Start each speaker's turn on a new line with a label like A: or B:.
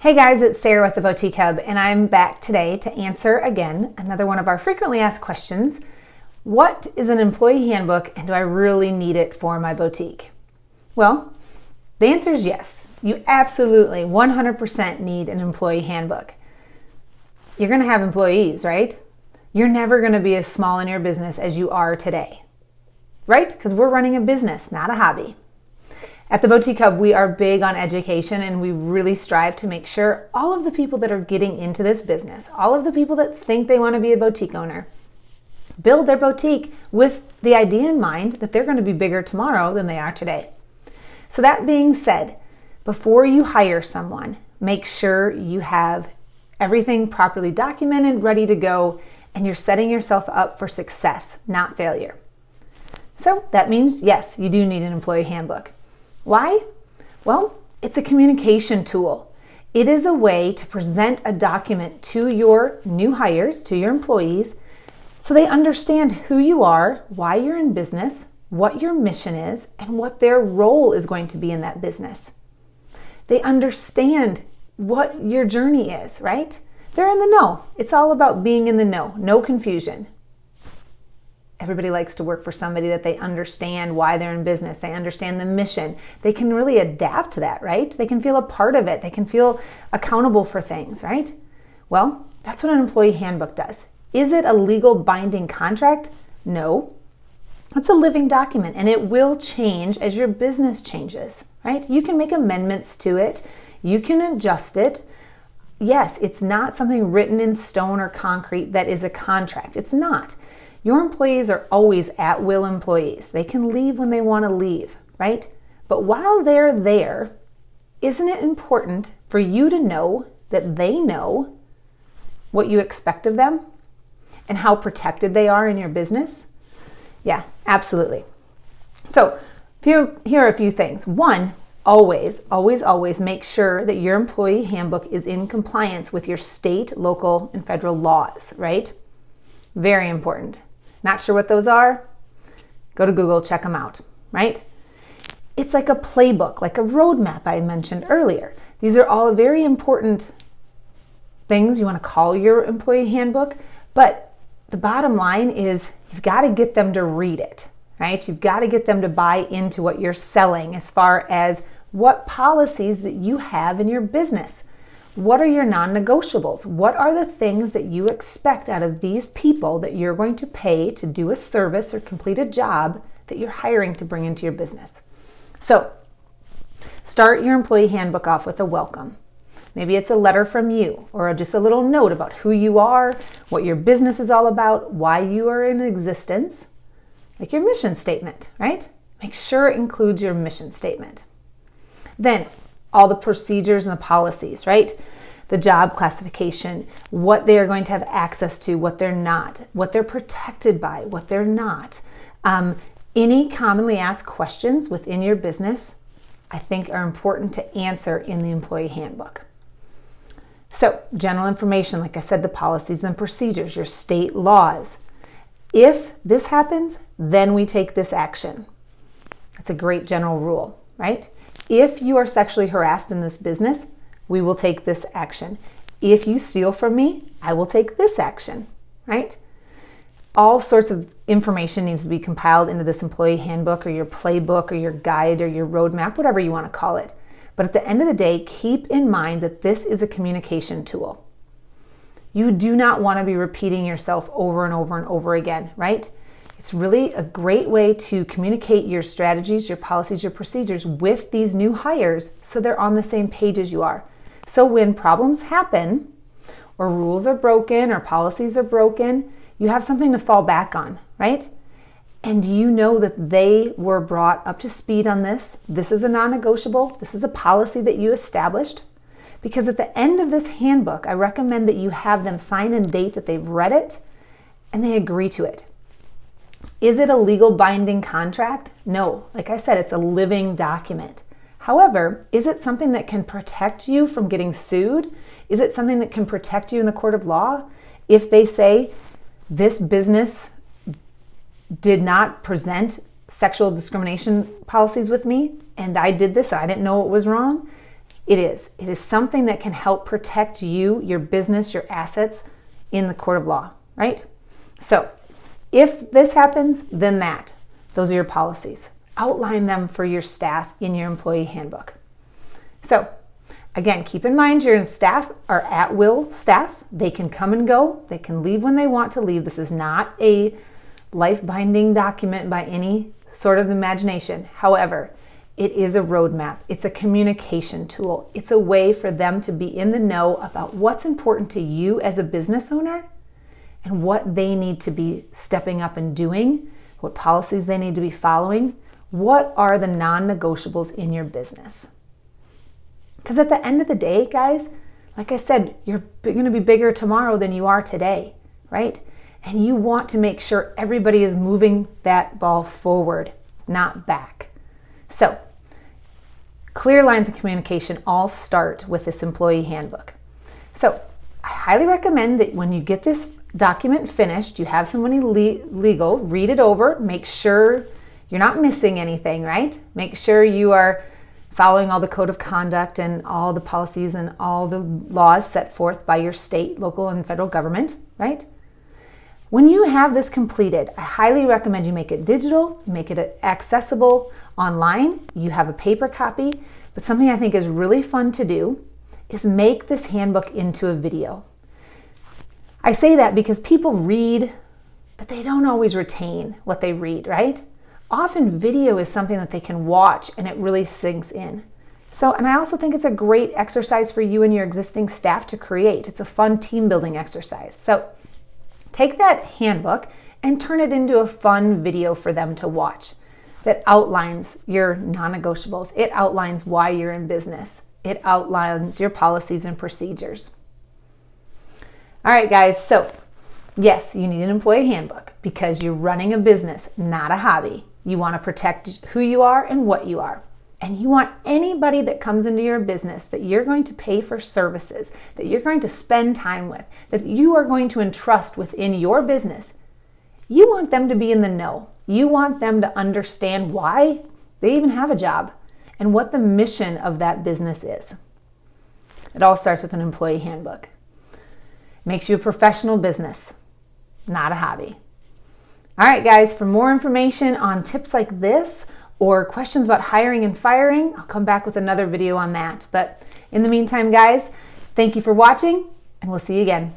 A: Hey guys, it's Sarah with the Boutique Hub, and I'm back today to answer again another one of our frequently asked questions. What is an employee handbook, and do I really need it for my boutique? Well, the answer is yes. You absolutely 100% need an employee handbook. You're going to have employees, right? You're never going to be as small in your business as you are today, right? Because we're running a business, not a hobby. At the Boutique Hub, we are big on education, and we really strive to make sure all of the people that are getting into this business, all of the people that think they want to be a boutique owner, build their boutique with the idea in mind that they're going to be bigger tomorrow than they are today. So that being said, before you hire someone, make sure you have everything properly documented, ready to go, and you're setting yourself up for success, not failure. So that means, yes, you do need an employee handbook. Why? Well, it's a communication tool. It is a way to present a document to your new hires, to your employees, so they understand who you are, why you're in business, what your mission is, and what their role is going to be in that business. They understand what your journey is, right? They're in the know. It's all about being in the know, no confusion. Everybody likes to work for somebody that they understand why they're in business. They understand the mission. They can really adapt to that, right? They can feel a part of it. They can feel accountable for things, right? Well, that's what an employee handbook does. Is it a legal binding contract? No. It's a living document, and it will change as your business changes, right? You can make amendments to it. You can adjust it. Yes, it's not something written in stone or concrete that is a contract. It's not. Your employees are always at-will employees. They can leave when they want to leave, right? But while they're there, isn't it important for you to know that they know what you expect of them and how protected they are in your business? Yeah, absolutely. So here are a few things. One, always make sure that your employee handbook is in compliance with your state, local, and federal laws, right? Very important. Not sure what those are? Go to Google, check them out, right? It's like a playbook, like a roadmap I mentioned earlier. These are all very important things you want to call your employee handbook, but the bottom line is you've got to get them to read it, right? You've got to get them to buy into what you're selling as far as what policies that you have in your business. What are your non-negotiables? What are the things that you expect out of these people that you're going to pay to do a service or complete a job that you're hiring to bring into your business? So, start your employee handbook off with a welcome. Maybe it's a letter from you or just a little note about who you are, what your business is all about, why you are in existence, like your mission statement, right? Make sure it includes your mission statement. Then, all the procedures and the policies, right? The job classification, what they are going to have access to, what they're not, what they're protected by, what they're not. Any commonly asked questions within your business, I think are important to answer in the employee handbook. So, general information, like I said, the policies and procedures, your state laws. If this happens, then we take this action. That's a great general rule, right? If you are sexually harassed in this business, we will take this action. If you steal from me, I will take this action, right? All sorts of information needs to be compiled into this employee handbook or your playbook or your guide or your roadmap, whatever you want to call it. But at the end of the day, keep in mind that this is a communication tool. You do not want to be repeating yourself over and over and over again, right? It's really a great way to communicate your strategies, your policies, your procedures with these new hires so they're on the same page as you are. So when problems happen or rules are broken or policies are broken, you have something to fall back on, right? And you know that they were brought up to speed on this. This is a non-negotiable. This is a policy that you established. Because at the end of this handbook, I recommend that you have them sign and date that they've read it and they agree to it. Is it a legal binding contract? No. Like I said, it's a living document. However, is it something that can protect you from getting sued? Is it something that can protect you in the court of law? If they say this business did not present sexual discrimination policies with me and I did this, I didn't know it was wrong, It is. It is something that can help protect you, your business, your assets in the court of law, right? So if this happens, then that. Those are your policies. Outline them for your staff in your employee handbook. So again, keep in mind your staff are at-will staff. They can come and go. They can leave when they want to leave. This is not a life-binding document by any sort of imagination. However, it is a roadmap. It's a communication tool. It's a way for them to be in the know about what's important to you as a business owner and what they need to be stepping up and doing, what policies they need to be following. What are the non-negotiables in your business? Because at the end of the day, guys, like I said, you're going to be bigger tomorrow than you are today, right? And you want to make sure everybody is moving that ball forward, not back. So, clear lines of communication all start with this employee handbook. So, I highly recommend that when you get this document finished, you have somebody legal, read it over, make sure you're not missing anything, right? Make sure you are following all the code of conduct and all the policies and all the laws set forth by your state, local, and federal government, right? When you have this completed, I highly recommend you make it digital, you make it accessible online, you have a paper copy, but something I think is really fun to do is make this handbook into a video. I say that because people read, but they don't always retain what they read, right? Often video is something that they can watch and it really sinks in. So, and I also think it's a great exercise for you and your existing staff to create. It's a fun team building exercise. So take that handbook and turn it into a fun video for them to watch that outlines your non-negotiables. It outlines why you're in business. It outlines your policies and procedures. All right, guys, so yes, you need an employee handbook because you're running a business, not a hobby. You want to protect who you are and what you are. And you want anybody that comes into your business that you're going to pay for services, that you're going to spend time with, that you are going to entrust within your business. You want them to be in the know. You want them to understand why they even have a job and what the mission of that business is. It all starts with an employee handbook. Makes you a professional business, not a hobby. All right, guys, for more information on tips like this or questions about hiring and firing, I'll come back with another video on that. But in the meantime, guys, thank you for watching, and we'll see you again.